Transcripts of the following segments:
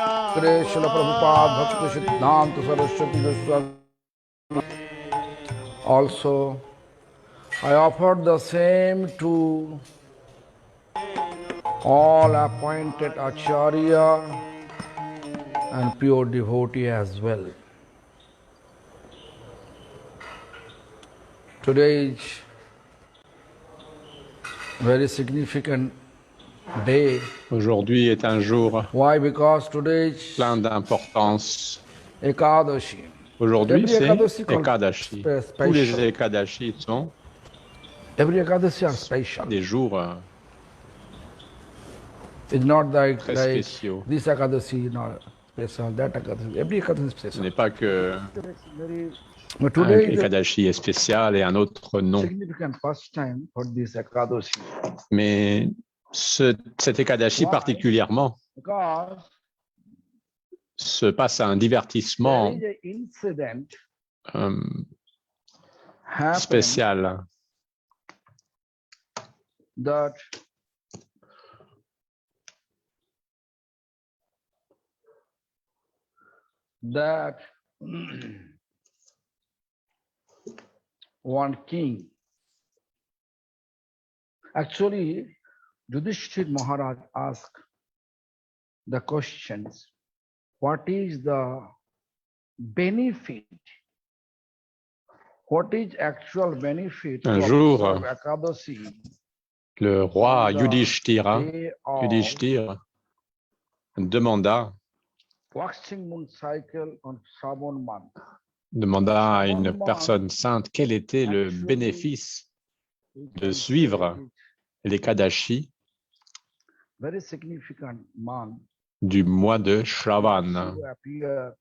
Krishna Prabhupada Bhakti Siddhanta Saraswati Goswami. Also, I offered the same to all appointed Acharya and pure devotee as well. Today is very significant day. Aujourd'hui est un jour Why? Because today is plein d'importance. Ekadashi. Aujourd'hui, Every c'est Ekadashi Ekadashi. Tous les Ekadashi sont Every Ekadashi are special. des jours It's not like très spéciaux. this Ekadashi is not special, that Ekadashi. Every Ekadashi is Ce special. n'est pas que But un today is a Ekadashi est spécial et un autre non. significant first time for this Ekadashi. Mais cet Ekadashi Why? particulièrement Because se passe à un there divertissement is an incident euh, happened spécial. that one king, actually Yudhishthir Maharaj asked the questions, what is the benefit? What is actual benefit Un to jour, observe Ekadashi le roi on the Yudhishthir day of demanda waxing moon cycle on Shravan month? demanda à une personne sainte quel était le Actually, bénéfice we de can suivre say l'Ekadashi very significant month du mois de Shravan. to appear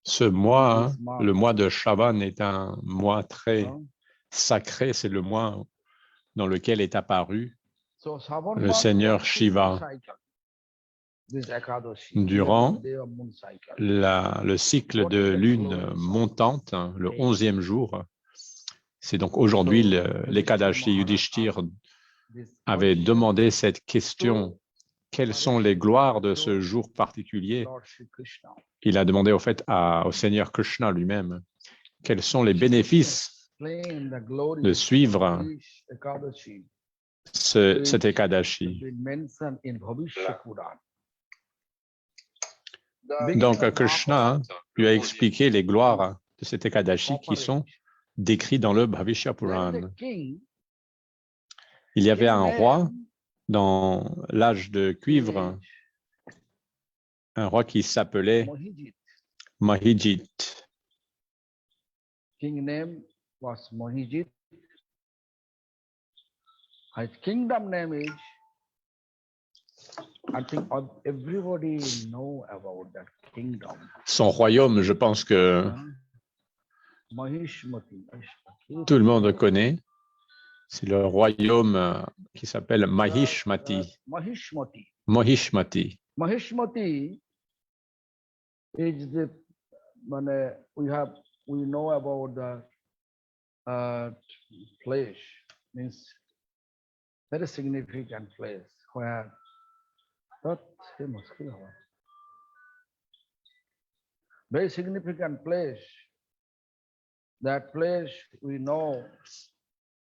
Ce mois, le mois de Shravan est un mois très sacré, c'est le mois dans lequel est apparu so Shravan le month Seigneur waxing moon Shiva cycle, this Ekadashi, durant day of moon cycle. le cycle de lune montante, le 11e jour. C'est donc aujourd'hui l'Ekadashi. Yudhishthir avait demandé cette question. Quelles sont les gloires de ce jour particulier? Lord Shri Krishna. Il a demandé au fait au Seigneur Krishna lui-même quels sont les bénéfices Explain the glory de suivre of this Ekadashi, cet Ekadashi. been mentioned in Bhavishya Puran. Donc Krishna lui a expliqué les gloires de cet Ekadashi qui sont décrits dans le Bhavishya Puran. King, Il y avait un roi dans l'âge de cuivre, un roi qui s'appelait Mohijit. Mahijit. King name was Mohijit. His kingdom name is, I think everybody know about that kingdom. Son royaume, je pense que Mahishmati. tout le monde connaît. C'est le royaume qui s'appelle Mahishmati. Mahishmati. Mahishmati. Mahishmati is the, we know about the place, means very significant place where very significant place. That place we know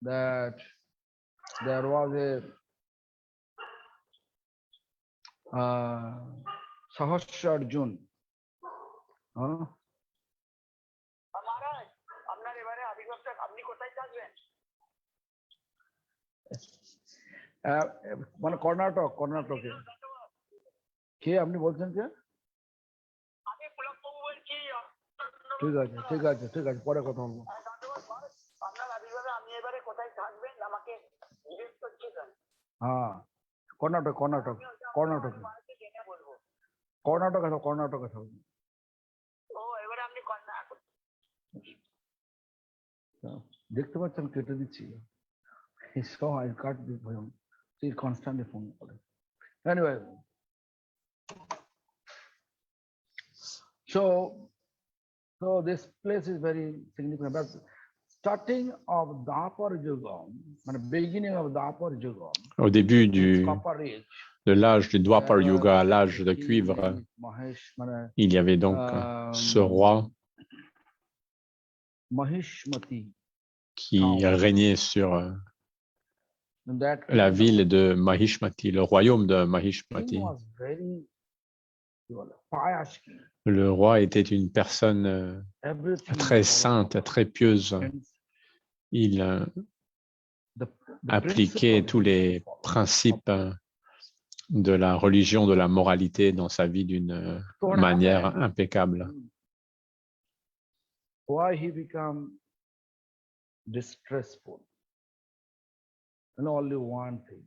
that there was a Sahasra Arjun. মানে কর্ণাটকে কে আপনি বলছেন যে ঠিক আছে ঠিক আছে ঠিক আছে পরে কথা বলবো হ্যাঁ কর্ণাটক কর্ণাটক কর্ণাটক কর্ণাটক কর্ণাটক দেখতে পাচ্ছেন কেটে দিচ্ছি so I cut this volume. She's constantly phone calling. Anyway, so this place is very significant. But starting of Dwapar Yuga, beginning of Dwapar Yuga, au début de l'âge du Dwapar there Yuga, was l'âge de king cuivre, named Il y avait donc ce roi Mahishmati. qui régnait sur In that la kingdom, ville de Mahishmati, le royaume de king Mahishmati. was very pious king. Le roi était une personne Everything très he followed sainte, très pieuse. Il the appliquait principle tous he les followed. principes de la religion, de la moralité dans sa vie d'une So what manière happened? impeccable. Why he become distressful? And only one thing.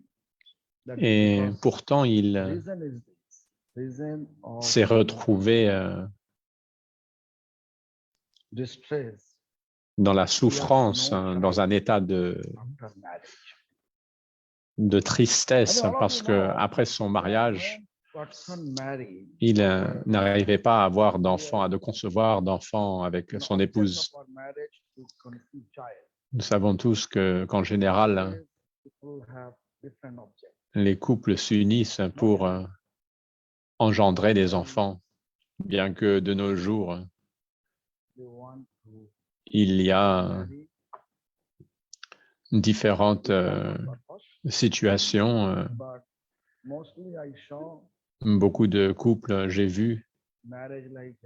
That Et because pourtant, il reason is this. Reason of s'est retrouvé distress dans la souffrance, dans un état after marriage. de tristesse, And all of parce you que know, après son mariage, when person marry, il n'arrivait pas à avoir d'enfants, à de concevoir d'enfants avec an son object épouse. of our marriage to conceive child. Nous savons tous qu'en général, Nowadays, people have different objects. les couples s'unissent pour engendrer des enfants, bien que de nos jours, They want to il y a marry différentes purpose, situations. but mostly I saw Beaucoup de couples, j'ai vu, marriage like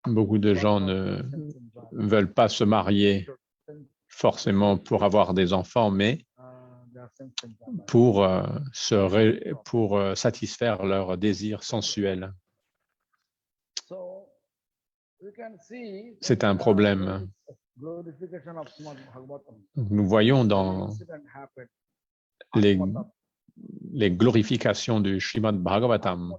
beaucoup de gens ne veulent pas se marier forcément pour avoir des enfants, mais pour satisfaire leurs désirs sensuels. C'est un problème. Nous voyons dans les glorifications du Srimad Bhagavatam,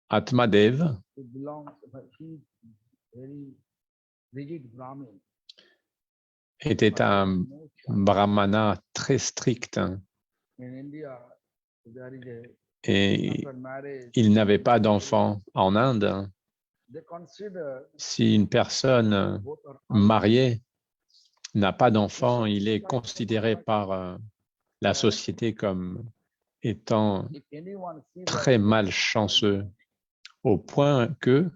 Atmadev était un brahmana très strict et il n'avait pas d'enfants. En Inde, si une personne mariée n'a pas d'enfant, il est considéré par la société comme étant très malchanceux, au point que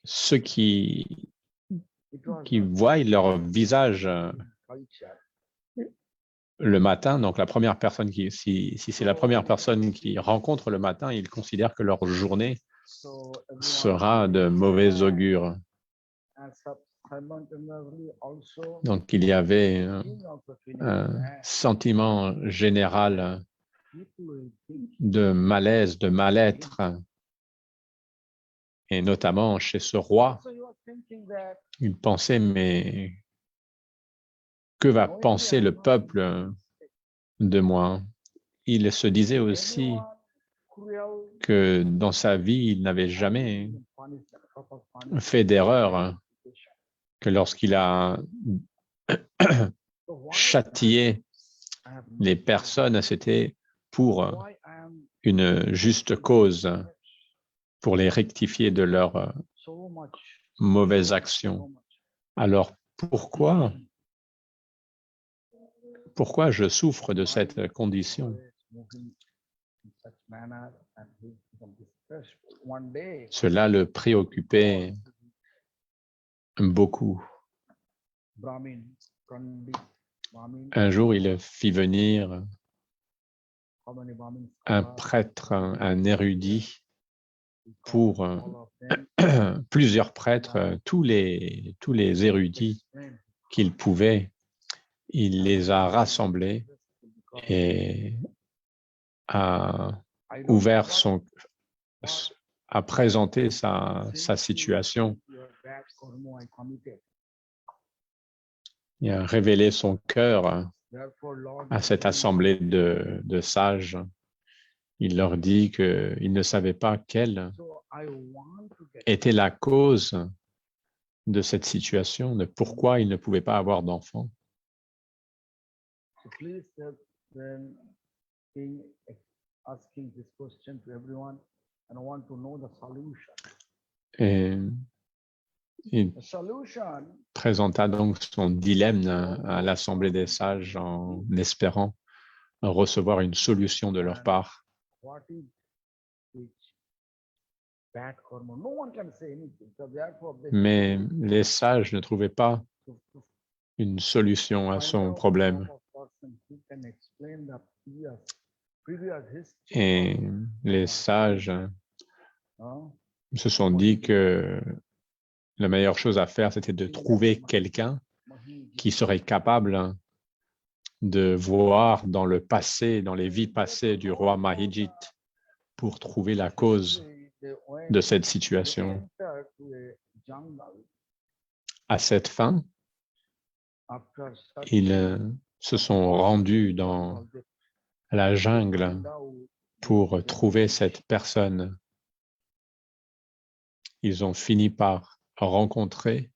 ceux qui voient leur visage le matin, donc la première personne si c'est la première personne qui rencontre le matin, ils considèrent que leur journée sera de mauvais augure. Donc il y avait un sentiment général de malaise, de mal-être, et notamment chez ce roi. Il pensait, mais que va penser le peuple de moi? Il se disait aussi que dans sa vie, il n'avait jamais fait d'erreur, que lorsqu'il a châtié les personnes, c'était pour une juste cause, pour les rectifier de leurs mauvaises actions. Alors pourquoi je souffre de cette condition? Cela le préoccupait beaucoup. Un jour, il fit venir un prêtre, un érudit, pour plusieurs prêtres, tous les érudits qu'il pouvait. Il les a rassemblés et a présenté sa situation. Il a révélé son cœur à cette assemblée de sages. Il leur dit qu'il ne savait pas quelle était la cause de cette situation, de pourquoi il ne pouvait pas avoir d'enfant. Et Il The solution présenta donc son dilemme à l'Assemblée des sages en espérant recevoir une solution de leur part. what is which bad hormone? No one can say anything. So therefore, they Mais les sages ne trouvaient pas to une solution à find son out problème. type of person who can explain the previous history Et les sages of, se sont dit que la meilleure chose à faire, c'était de trouver quelqu'un qui serait capable de voir dans le passé, dans les vies passées du roi Mahidjit pour trouver la cause de cette situation. À cette fin, ils se sont rendus dans la jungle pour trouver cette personne. Ils ont fini par rencontrer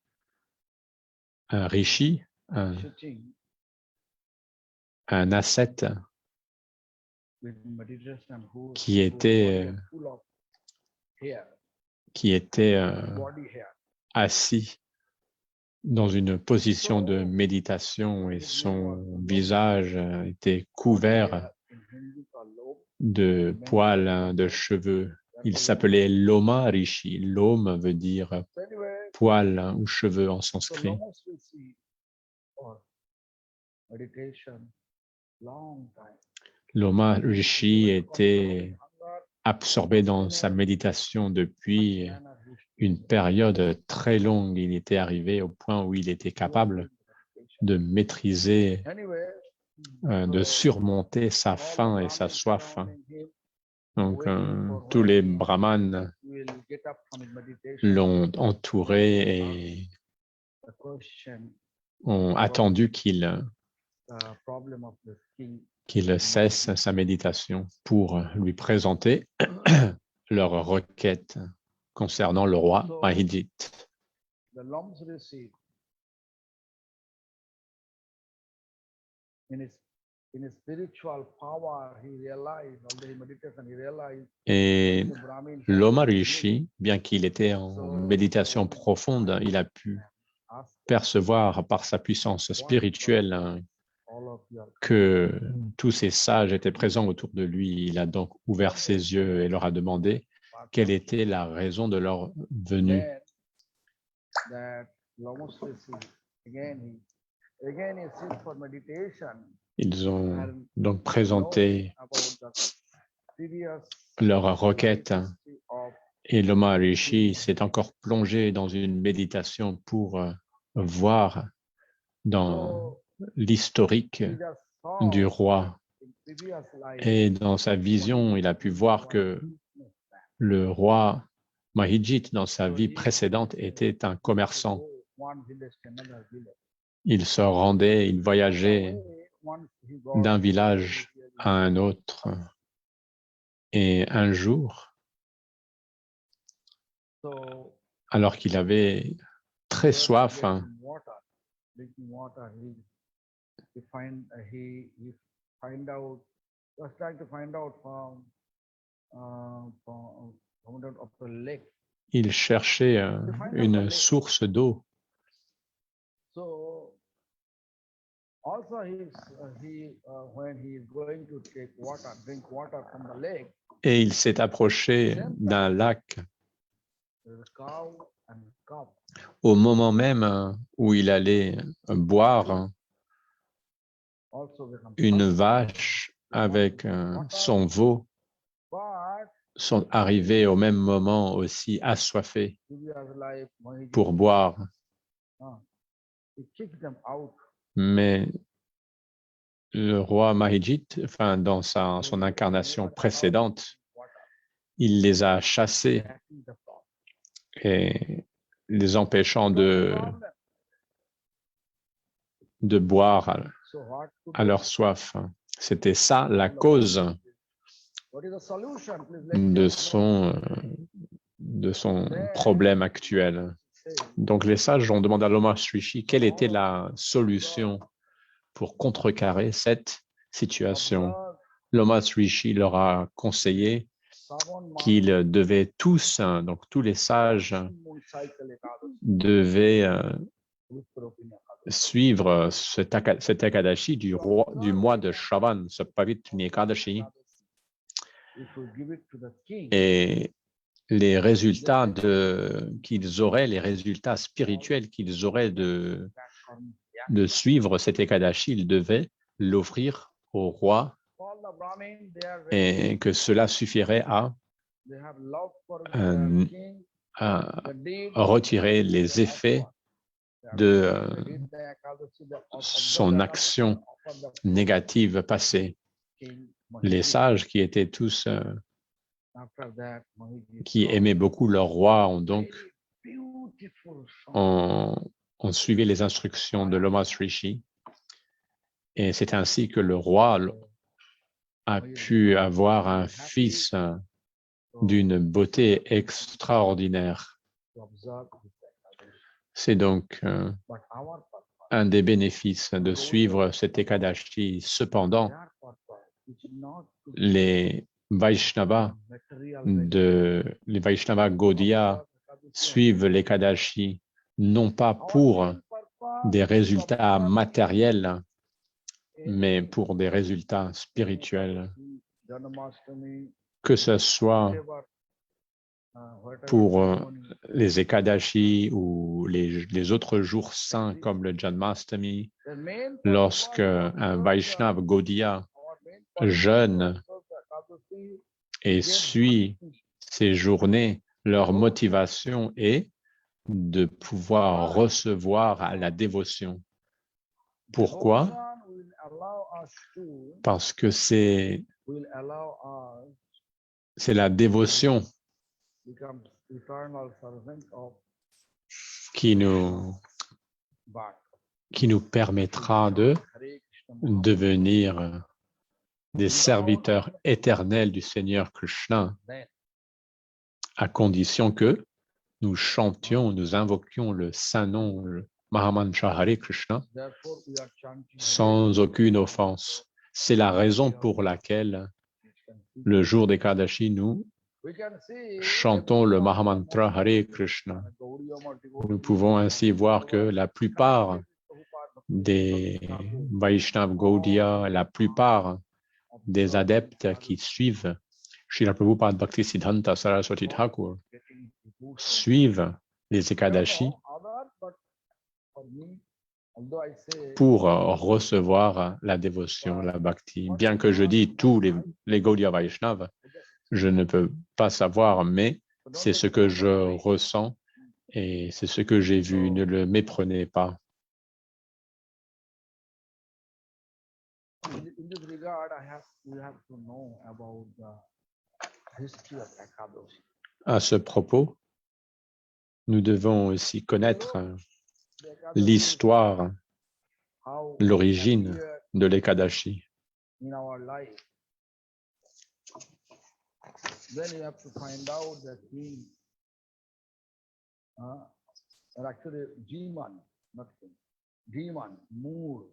un rishi, un ascète qui était assis dans une position de méditation et son visage était couvert de poils, de cheveux. Il s'appelait Loma Rishi. Loma veut dire poils ou cheveux en sanskrit. Loma Rishi était absorbé dans sa méditation depuis une période très longue. Il était arrivé au point où il était capable de maîtriser, de surmonter sa faim et sa soif. Donc, tous les brahmanes l'ont entouré et ont attendu qu'il cesse sa méditation pour lui présenter leur requête concernant le roi Mahidjit. Et Loma Rishi, bien qu'il était en méditation profonde, il a pu percevoir par sa puissance spirituelle que tous ces sages étaient présents autour de lui. Il a donc ouvert ses yeux et leur a demandé quelle était la raison de leur venue. Ils ont donc présenté leur requête et Loma Rishi s'est encore plongé dans une méditation pour voir dans l'historique du roi. Et dans sa vision, il a pu voir que le roi Mahidjit, dans sa vie précédente, était un commerçant. Il se rendait, il voyageait d'un village à un autre. Et un jour, alors qu'il avait très soif, il cherchait une source d'eau. Et il s'est approché d'un lac au moment même où il allait boire. Une vache avec son veau sont arrivés au même moment aussi assoiffés pour boire. Mais le roi Mahidjit, dans son incarnation précédente, il les a chassés et les empêchant de boire à leur soif. C'était ça la cause de son problème actuel. Donc les sages ont demandé à Loma Rishi quelle était la solution pour contrecarrer cette situation. Loma Rishi leur a conseillé qu'ils devaient tous, donc tous les sages, devaient suivre cet Ekadashi du mois de Shravan, ce Pavitri Ekadashi, et les résultats qu'ils auraient, les résultats spirituels qu'ils auraient de suivre cet Ekadashi, ils devaient l'offrir au roi et que cela suffirait à retirer les effets de son action négative passée. Les sages qui étaient tous, qui aimaient beaucoup leur roi, ont suivi les instructions de Lomas Rishi. Et c'est ainsi que le roi a pu avoir un fils d'une beauté extraordinaire. C'est donc un des bénéfices de suivre cet Ekadashi. Cependant, les Vaishnavas Gaudiya suivent l'Ekadashi non pas pour des résultats matériels, mais pour des résultats spirituels, que ce soit pour les Ekadashi ou les autres jours saints comme le Janmashtami. Lorsque un Vaishnav Gaudiya jeûne et suit ces journées, leur motivation est de pouvoir recevoir la dévotion. Pourquoi? Parce que c'est la dévotion qui nous permettra de devenir des serviteurs éternels du Seigneur Krishna, à condition que nous chantions, nous invoquions le saint nom, le Mahamantra Hare Krishna, sans aucune offense. C'est la raison pour laquelle, le jour des Kadashi, nous chantons le Mahamantra Hare Krishna. Nous pouvons ainsi voir que la plupart des Vaishnav Gaudiya, la plupart des adeptes qui suivent Srila Prabhupada Bhaktisiddhanta Saraswati Thakur suivent les Ekadashi pour recevoir la dévotion, la bhakti. Bien que je dis tous les Gaudiya Vaishnavas, je ne peux pas savoir, mais c'est ce que je ressens et c'est ce que j'ai vu. Ne le méprenez pas. À ce propos, nous devons aussi connaître l'histoire, l'origine de l'Ekadashi. Then you have to find out that king, actually Jiman, not king, Jiman, Moor.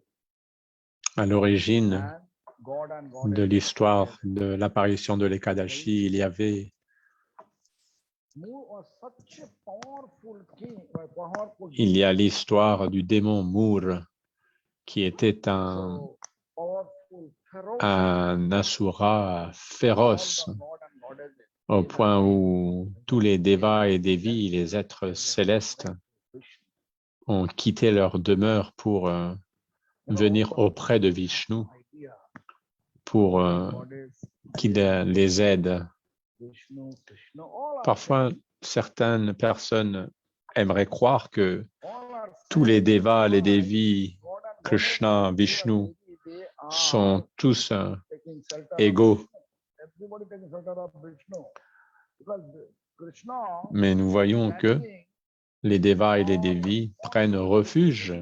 À l'origine de l'histoire de l'apparition de l'Ekadashi, il y avait l'histoire du démon Moor, qui était un asura féroce, au point où tous les devas et devis, les êtres célestes, ont quitté leur demeure pour venir auprès de Vishnu, pour qu'il les aide. Parfois, certaines personnes aimeraient croire que tous les devas, les devis, Krishna, Vishnu, sont tous égaux. Mais nous voyons que les devas et les devis prennent refuge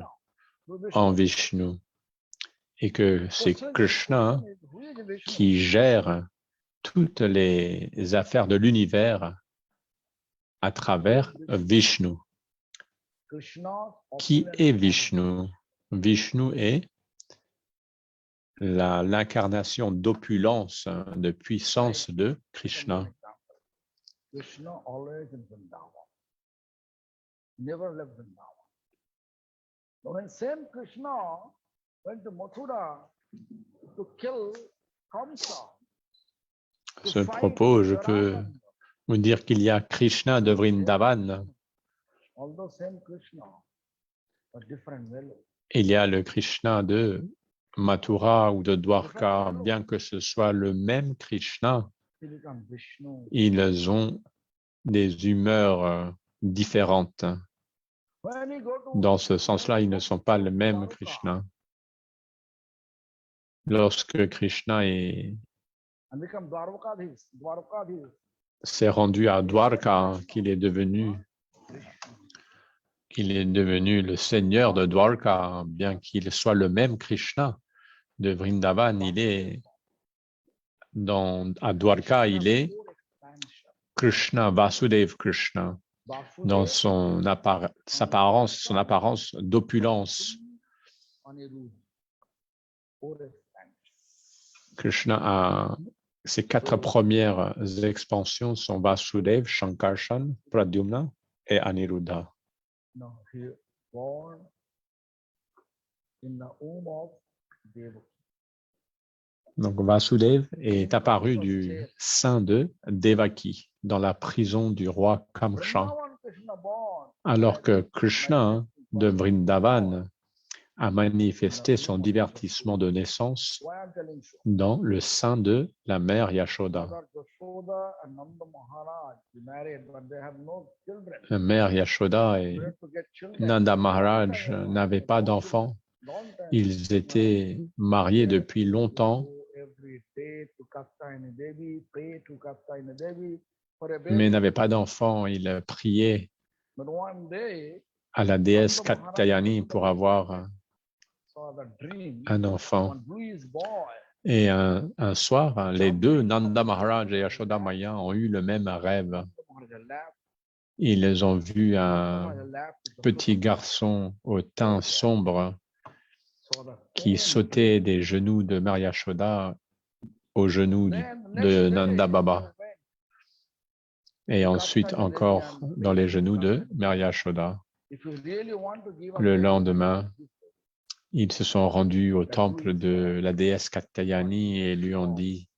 en Vishnu et que c'est Krishna qui gère toutes les affaires de l'univers à travers Vishnu. Qui est Vishnu? Vishnu est l'incarnation d'opulence, de puissance de Krishna. Krishna always in Vrindavan, never left Vrindavan. So when same Krishna went to Mathura to kill Kamsa, À ce propos, je peux vous dire qu'il y a Krishna de Vrindavan, although same Krishna, but different value. il y a le Krishna de Mathura ou de Dwarka, bien que ce soit le même Krishna, He become Vishnu. ils ont des humeurs différentes. When he go to Dans ce sens-là, ils ne sont pas le même Krishna. Lorsque Krishna and become Dwarkadhish, s'est rendu à Dwarka, qu'il est devenu le seigneur de Dwarka, bien qu'il soit le même Krishna de Vrindavan, à Dwarka, il est Krishna, Vasudev Krishna, dans son apparence d'opulence. Krishna a ses 4 premières expansions sont Vasudev, Shankarshan, Pradyumna et Aniruddha. No, he born in the womb of Devaki. Donc Vasudev est apparu du sein de Devaki dans la prison du roi Kamsa, Vrindavan Krishna born alors que Krishna de Vrindavan a manifesté son divertissement de naissance why I'm telling you. dans le sein de la mère Yashoda. Mother Yashoda and Nanda Maharaj they married, but they have no children. La mère Yashoda et They have to get children. Nanda Maharaj n'avaient pas d'enfants. Long time. Ils étaient mariés depuis longtemps, Go every day to Katyayani Devi, pray to Katyayani Devi for a baby. mais n'avaient pas d'enfants. Ils priaient But one day, à la déesse Katyayani pour avoir saw the dream, un enfant. one bluish boy. Et un soir, les deux, Nanda Maharaj et Yashoda Maya, ont eu le même rêve. Maharaj laughed. Ils ont vu un Maharaj laughed with the petit garçon au teint sombre saw the qui sautait des genoux de Mère Yashoda aux genoux Then de next Nanda day, Baba, he went. et ensuite encore dans les genoux de Mère Yashoda. If you really want to give up Le baby, lendemain, this way. ils se sont rendus au temple de la déesse Katyayani et lui ont dit,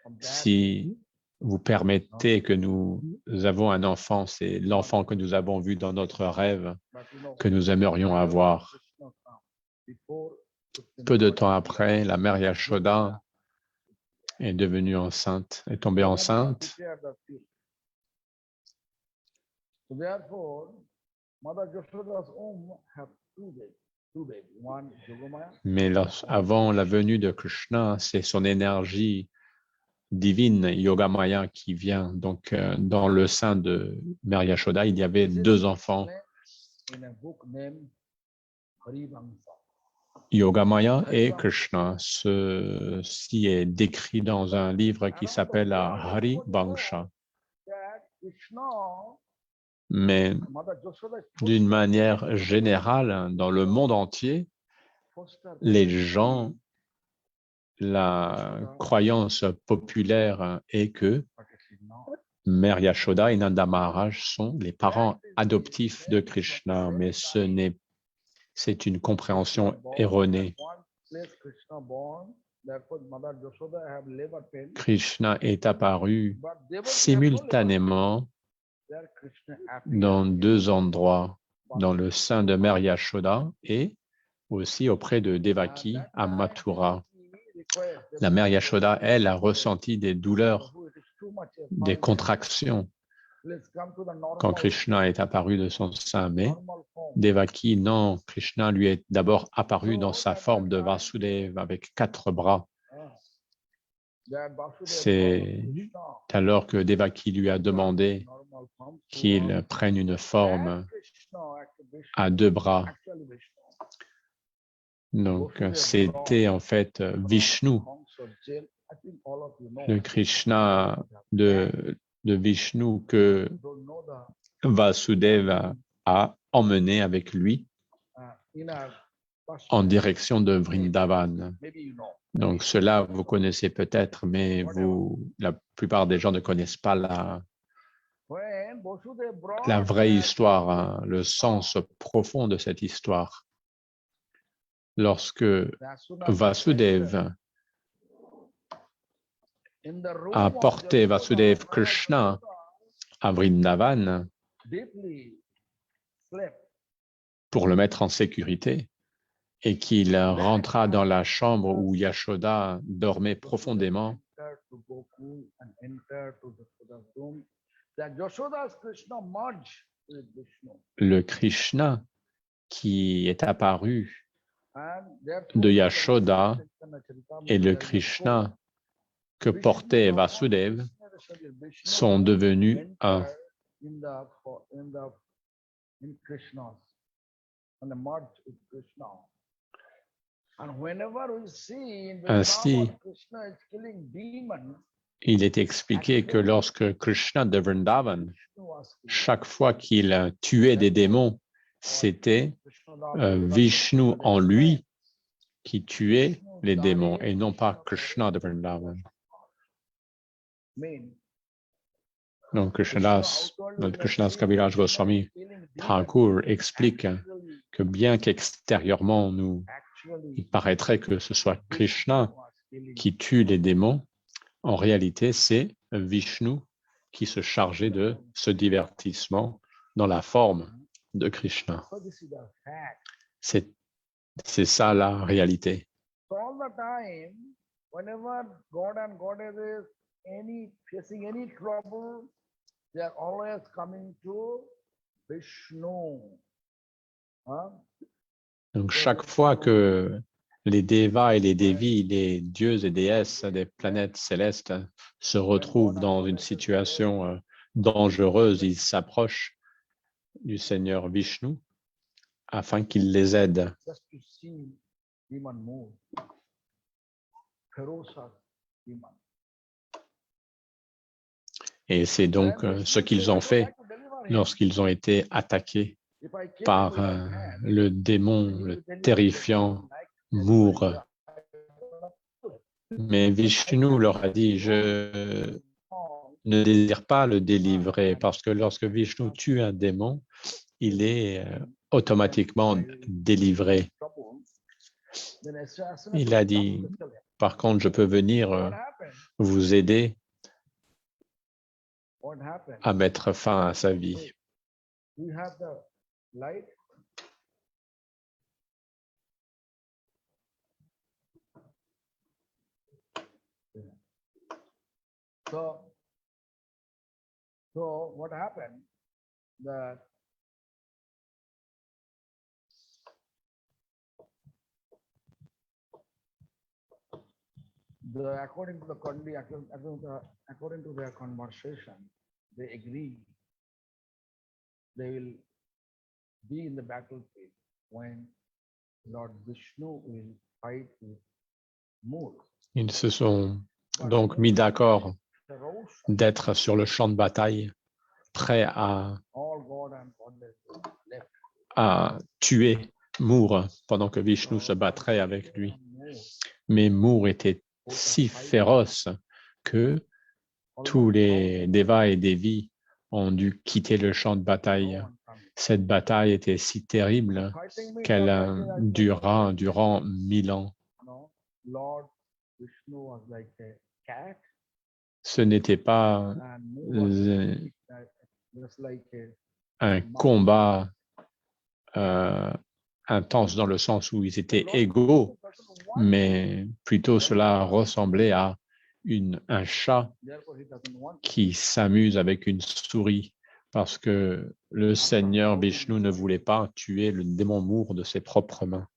From that si vous permettez que nous avons un enfant, c'est l'enfant que nous avons vu dans notre rêve, but you know, que nous aimerions avoir. Krishna come. Before Peu de temps après, la mère Yashoda est devenue enceinte, est tombée enceinte. So therefore, Mother Yashoda's womb have two babies. One Yogamaya, Mais avant la venue de Krishna, c'est son énergie divine, Yogamaya, qui vient. Donc, dans le sein de Mère Yashoda, il y avait 2 enfants, in a book named Harivamsa. Yogamaya et Krishna. Ceci est décrit dans un livre qui s'appelle Hari Vangsha. That Krishna, Mais Mother Yashoda is d'une manière générale, dans le monde entier, foster les gens, la croyance populaire est que but it is not. Mère Yashoda et Nanda Maharaj sont les parents adoptifs de Krishna, mais c'est une compréhension erronée. One place Krishna born, therefore Mother Yashoda have labor pain. Krishna est apparu But Devaki have no labor simultanément pain. There Krishna appeared dans 2 endroits, dans le sein de Mère Yashoda et aussi auprès de Devaki à Mathura. La mère Yashoda, elle, a ressenti des douleurs, des contractions quand Krishna est apparu de son sein, mais Devaki, non, Krishna lui est d'abord apparu dans sa forme de Vasudeva avec 4 bras. C'est alors que Devaki lui a demandé qu'il prenne une forme à 2 bras. Donc, c'était en fait Vishnu, le Krishna de Vishnu que Vasudeva a emmené avec lui en direction de Vrindavan. Donc, cela, vous connaissez peut-être, mais la plupart des gens ne connaissent pas when Vasudeva brought la vraie that histoire, hein, le sens profond de cette histoire. Lorsque Vasudeva Vasudeva in the room a of porté Yashoda, Vasudeva Krishna à Vrindavan deeply slept. pour le mettre en sécurité et qu'il rentra dans la chambre où Yashoda dormait profondément, Entered to Gokul and entered to Yashoda's room. That Yashoda's Krishna merged with Vishnu. le Krishna qui est apparu And therefore, de Yashoda Chaitanya Charitamrita, et le there is a Krishna que quote, portait Vishnu, Vasudeva Vishnu sont devenus un. entered in Krishna's and merged with Krishna. And whenever we see in the Ainsi, Vrindavan, Krishna is killing demons, il est expliqué que lorsque Krishna de Vrindavan, Vishnu was killing. chaque fois qu'il tuait des démons, c'était Vishnu en lui qui tuait les démons et non pas Krishna de Vrindavan. Mean, Donc Krishnas Kaviraj Goswami Thakur explique que bien qu'extérieurement il paraîtrait que ce soit Krishna qui tue les démons, en réalité c'est Vishnu qui se chargeait de ce divertissement dans la forme de Krishna. so this is the fact. C'est ça la réalité. So all the time, whenever God and goddesses facing any trouble, they are always coming to Vishnu. Huh? Donc chaque fois que les Devas et les Devis, les dieux et déesses des planètes célestes se retrouvent dans une situation dangereuse, ils s'approchent du Seigneur Vishnu afin qu'il les aide. Just to see demon move. Ferocious demon. Et c'est donc ce qu'ils ont fait lorsqu'ils ont été attaqués If I kill par him with my hand, le démon, he will le deliver terrifiant like Mour. Mais Vishnu leur a dit, je ne désire pas le délivrer parce que lorsque Vishnu tue un démon, il est automatiquement délivré. Il a dit, par contre, je peux venir vous aider à mettre fin à sa vie. We have the light. So what happened? That according to their conversation, they agree they will be in the battlefield when Lord Vishnu will fight with Moor. Ils se sont donc mis d'accord d'être sur le champ de bataille, prêts à tuer Mour pendant que Vishnu se battrait avec lui. Mais Mour était si féroce que tous les Devas et Devis ont dû quitter le champ de bataille. Cette bataille était si terrible qu'elle dura durant 1000 ans. Ce n'était pas un combat intense dans le sens où ils étaient égaux, mais plutôt cela ressemblait à un chat qui s'amuse avec une souris parce que le Seigneur Vishnu ne voulait pas tuer le démon Mour de ses propres mains.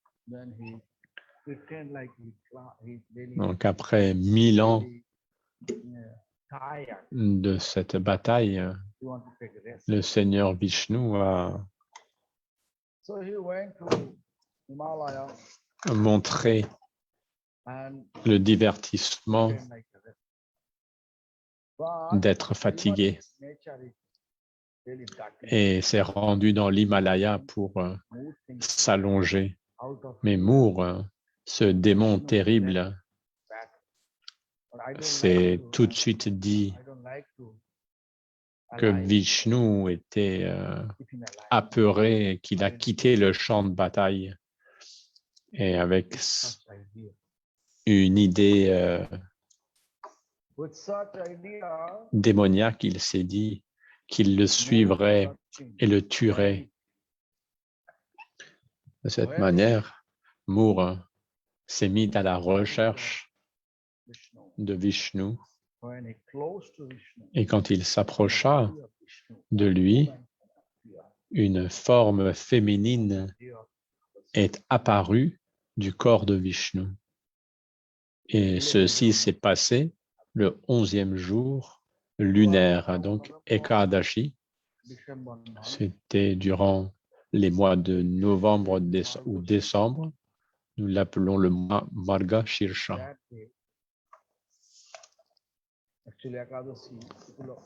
Donc après 1000 ans de cette bataille, le Seigneur Vishnu a montré le divertissement d'être fatigué et s'est rendu dans l'Himalaya pour s'allonger. Mais Mour, ce démon terrible, s'est tout de suite dit que Vishnu était apeuré, qu'il a quitté le champ de bataille et avec une idée With such idea, démoniaque, il s'est dit qu'il le suivrait et le tuerait. De cette manière, Moore s'est mis à la recherche Vishnu, de Vishnu when he close to Vishnu, et quand il s'approcha de lui, une forme féminine est apparue du corps de Vishnu. Et ceci s'est passé le 11e jour lunaire, donc Ekadashi. C'était durant les mois de novembre ou décembre. Nous l'appelons le mois Marga Shirsha. that day, actually Ekadasi, people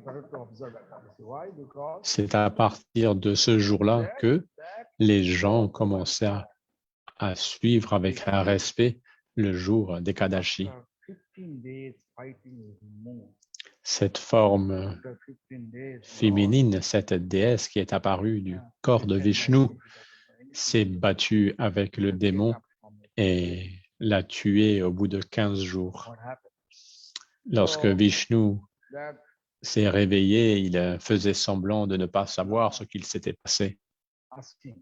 started to observe Ekadasi. Why? Because C'est à partir de ce jour-là que les gens commencèrent à suivre avec un respect le jour d'Ekadashi. after 15 days fighting with the moon, Cette forme after 15 days, féminine, cette déesse qui est apparue du corps de Vishnu, s'est battue avec le démon et l'a tué au bout de 15 jours. what happened? Lorsque Vishnu That s'est réveillé, il faisait semblant de ne pas savoir ce qu'il s'était passé. asking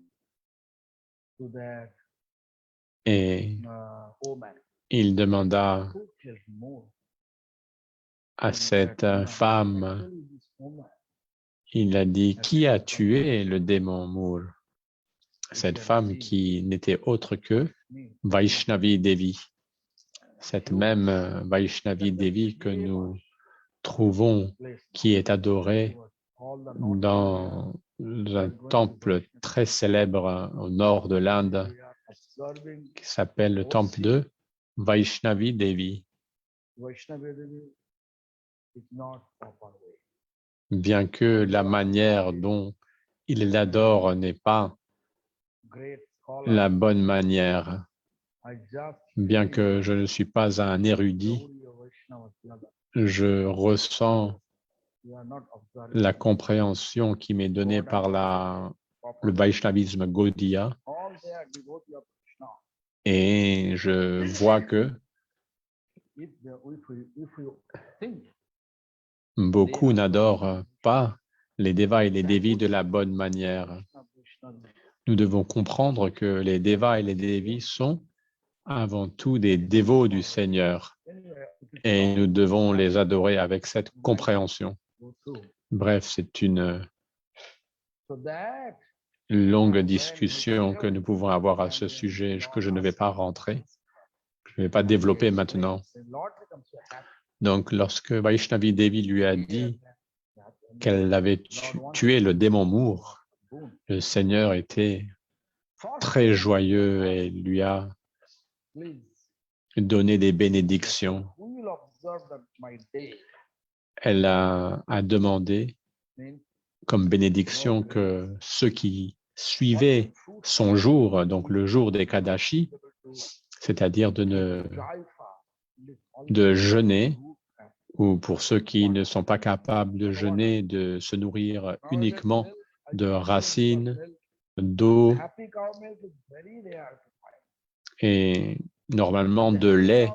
to that Et woman, il demanda who killed Moore? à cette femme, Actually, this woman, il a dit, qui a tué le démon Moore? Cette femme qui n'était autre que me, Vaishnavi Devi. Cette même Vaishnavi Devi que nous trouvons, place qui est adorée all the dans un temple très célèbre au nord de l'Inde we are observing qui s'appelle le temple de Vaishnavi Devi. Vaishnava Devi is not proper way. Bien que la manière dont il l'adore n'est pas Great scholar. la bonne manière, I just bien que je ne suis pas un érudit, glory of Vaishnava Brother. je ressens We are not observing la compréhension qui m'est donnée par le Vaishnavisme Gaudiya all they are devotees of Krishna. et je vois que If we think beaucoup n'adorent pas les Devas et les Devis de la bonne manière. Krishna, Nous devons comprendre que les Devas et les Devis sont avant tout des dévots du Seigneur anyway, it is et nous devons les adorer avec cette compréhension. go through. Bref, c'est une So that longue discussion que nous pouvons avoir à ce sujet, que je ne vais pas rentrer, je ne vais pas développer maintenant. the Lord becomes so happy. Donc, lorsque Vaishnavi Devi lui a dit qu'elle avait tué le démon Moore, Boom. le Seigneur était très joyeux et lui a Please, donné des bénédictions. we will observe that my day Elle a demandé means comme bénédiction que ceux qui suivaient son jour, donc le jour des Kadashi, c'est-à-dire de jeûner, ou pour ceux qui ne sont pas capables de jeûner, de se nourrir uniquement de racines, d'eau happy cow milk is very rare to find. et normalement de lait,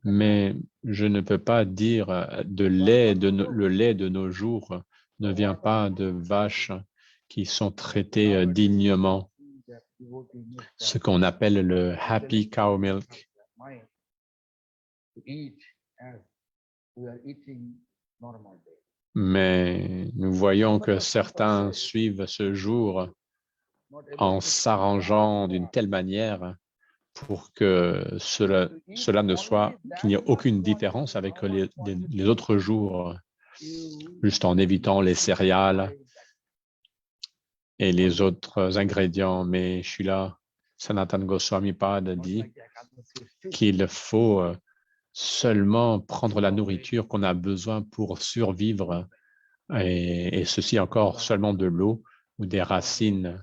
mais je ne peux pas dire de lait, le lait de nos jours ne vient pas de vaches qui sont traitées dignement, ce qu'on appelle le happy cow milk. To eat as we are eating normal day. Mais nous voyons que certains suivent ce jour Not able en to s'arrangeant d'une telle manière pour que cela ne soit, qu'il n'y ait aucune différence avec les autres jours, juste en évitant les céréales et les autres ingrédients. Mais Srila Sanatana Goswami Pad dit qu'il faut seulement prendre la nourriture qu'on a besoin pour survivre, et ceci encore seulement de l'eau ou des racines.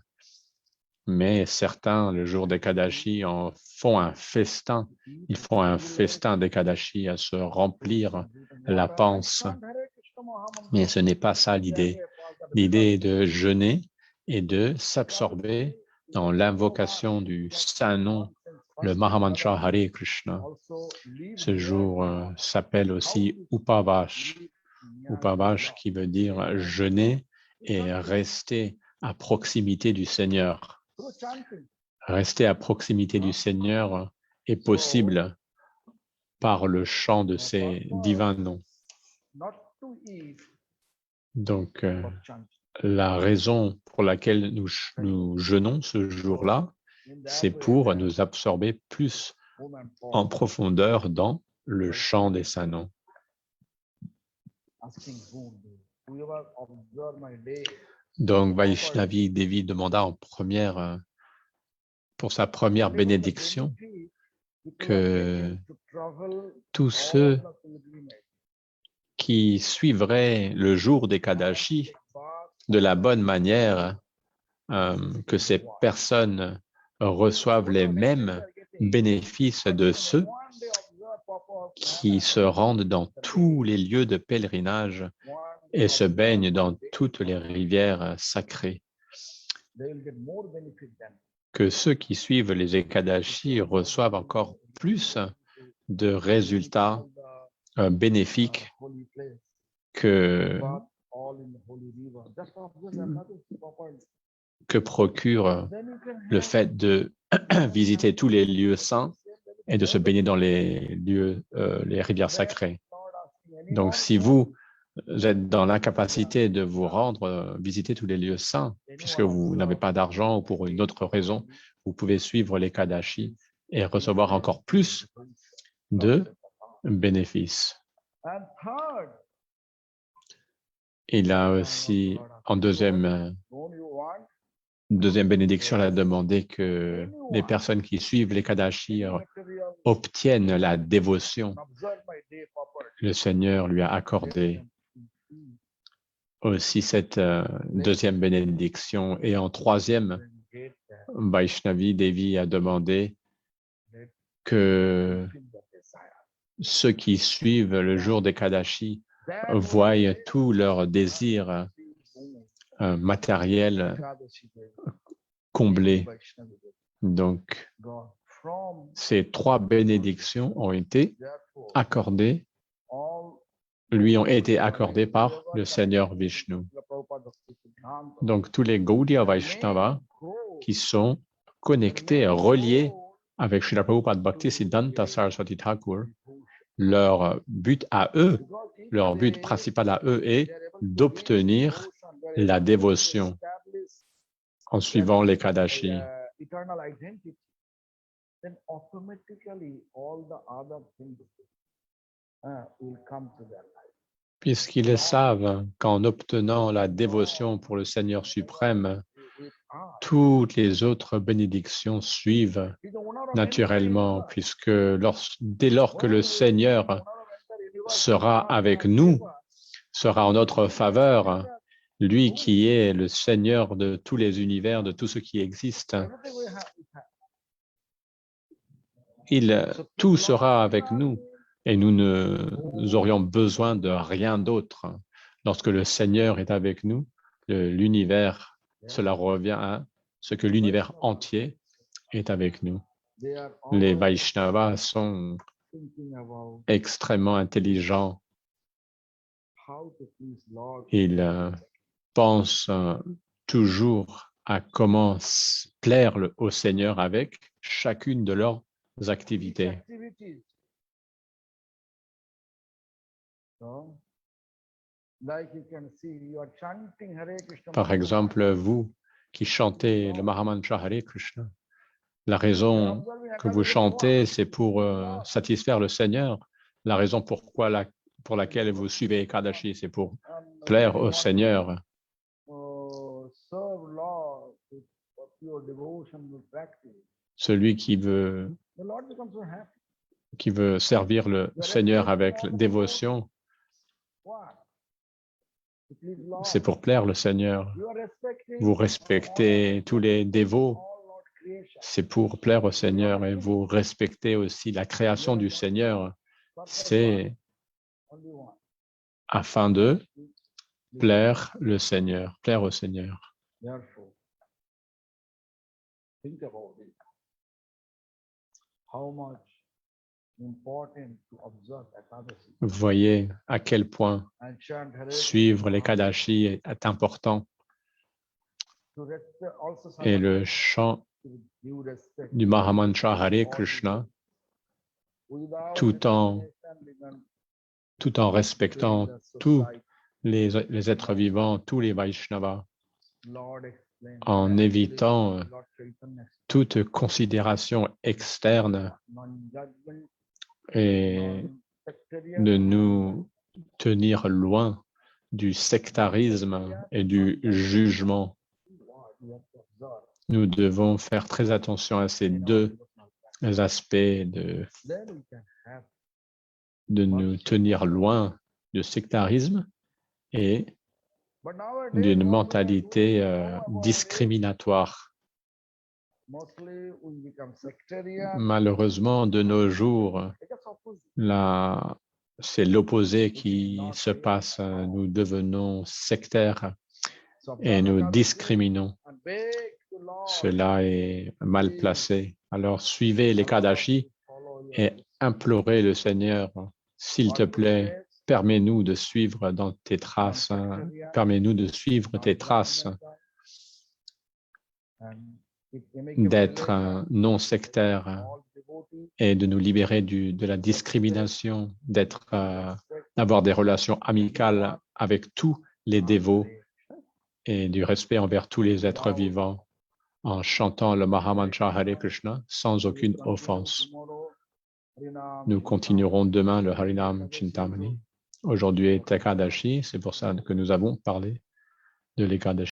Mais certains, le jour des Kadashi, en font un festin. Ils font un festin des Kadashi à se remplir la panse. Mais ce n'est pas ça l'idée. L'idée est de jeûner et de s'absorber dans l'invocation du saint nom, le Mahamantra Hare Krishna. Ce jour s'appelle aussi Upavash. Upavash qui veut dire jeûner et rester à proximité du Seigneur. Rester à proximité du Seigneur est possible par le chant de ses divins noms. Donc, la raison pour laquelle nous jeûnons ce jour-là, c'est pour nous absorber plus en profondeur dans le chant des saints noms. Donc, Vaishnavi Devi demanda en première, pour sa première bénédiction, que tous ceux qui suivraient le jour d'Ekadashi de la bonne manière, que ces personnes reçoivent les mêmes bénéfices de ceux qui se rendent dans tous les lieux de pèlerinage et se baignent dans toutes les rivières sacrées. Que ceux qui suivent les Ekadashi reçoivent encore plus de résultats bénéfiques que procure le fait de visiter tous les lieux saints et de se baigner dans les lieux, les rivières sacrées. Donc, si vous êtes dans l'incapacité de vous rendre, visiter tous les lieux saints, puisque vous n'avez pas d'argent ou pour une autre raison, vous pouvez suivre les Kadashi et recevoir encore plus de bénéfices. Il a aussi, en deuxième bénédiction, il a demandé que les personnes qui suivent les Kadashi obtiennent la dévotion. Le Seigneur lui a accordé aussi cette deuxième bénédiction. Et en troisième, Vaishnavi Devi a demandé que ceux qui suivent le jour des Kadashi voient tous leurs désirs matériels comblés. Donc, ces trois bénédictions ont été accordées, lui ont été accordées par le Seigneur Vishnu. Donc, tous les Gaudiya Vaishnavas qui sont connectés, reliés avec Srila Prabhupada Bhaktisiddhanta Saraswati Thakur, leur but à eux, leur but principal à eux est d'obtenir la dévotion en suivant les Kadashi. Puisqu'ils savent qu'en obtenant la dévotion pour le Seigneur suprême, toutes les autres bénédictions suivent naturellement, puisque dès lors que le Seigneur sera avec nous, sera en notre faveur, lui qui est le Seigneur de tous les univers, de tout ce qui existe, tout sera avec nous et nous aurions besoin de rien d'autre. Lorsque le Seigneur est avec nous, l'univers, cela revient à ce que l'univers entier est avec nous. Les Vaishnavas sont extrêmement intelligents. Ils pensent toujours à comment plaire au Seigneur avec chacune de leurs activités. Par exemple, vous qui chantez le Mahamantra Hare Krishna, la raison que vous chantez, c'est pour satisfaire le Seigneur. La raison pour laquelle vous suivez Ekadashi, c'est pour plaire au Seigneur. Celui qui veut servir le Seigneur avec dévotion, c'est pour plaire le Seigneur. Vous respectez tous les dévots, c'est pour plaire au Seigneur, et vous respectez aussi la création du Seigneur, c'est afin de plaire le Seigneur, plaire au Seigneur. Therefore, think about it. How much important to observe Ekadashi. Vous voyez à quel point And chant Hare suivre Krishna, l'Ekadashi est important to respect also et le somebody chant with due respect. du Mahamantra Hare Krishna Without tout en discrimination, we can tout en respectant build a tous society. les êtres vivants, tous les Vaishnavas, Lord explained, en actually, évitant Lord Chaitanya explained, toute considération externe non-judgment, et non-sectarian, de nous tenir loin du sectarisme et du jugement. what we have to observe Nous devons faire très attention à ces in our deux devotional life. aspects de Then we can have nous tenir loin du sectarisme et but nowadays d'une what we are mentalité doing, how about it? discriminatoire. Mostly we become sectarian. Malheureusement, de nos jours, It's just opposite. c'est l'opposé qui se passe. Nous devenons sectaires So et observe nous Ekadashi discriminons. and beg the Lord Cela est mal placé. Alors, suivez les Kadashi follow your et implorez le Seigneur, s'il te plaît, footsteps, permets-nous de suivre dans tes traces, permets-nous de suivre tes traces, and keep amicable d'être relation non with sectaire all devotees, et de nous libérer de la discrimination, d'avoir des relations amicales avec tous les dévots et du respect envers tous les êtres vivants en chantant le Mahamantra Hare Krishna sans aucune offense. Nous continuerons demain le Harinam Chintamani. Aujourd'hui est Ekadashi, c'est pour ça que nous avons parlé de l'Ekadashi.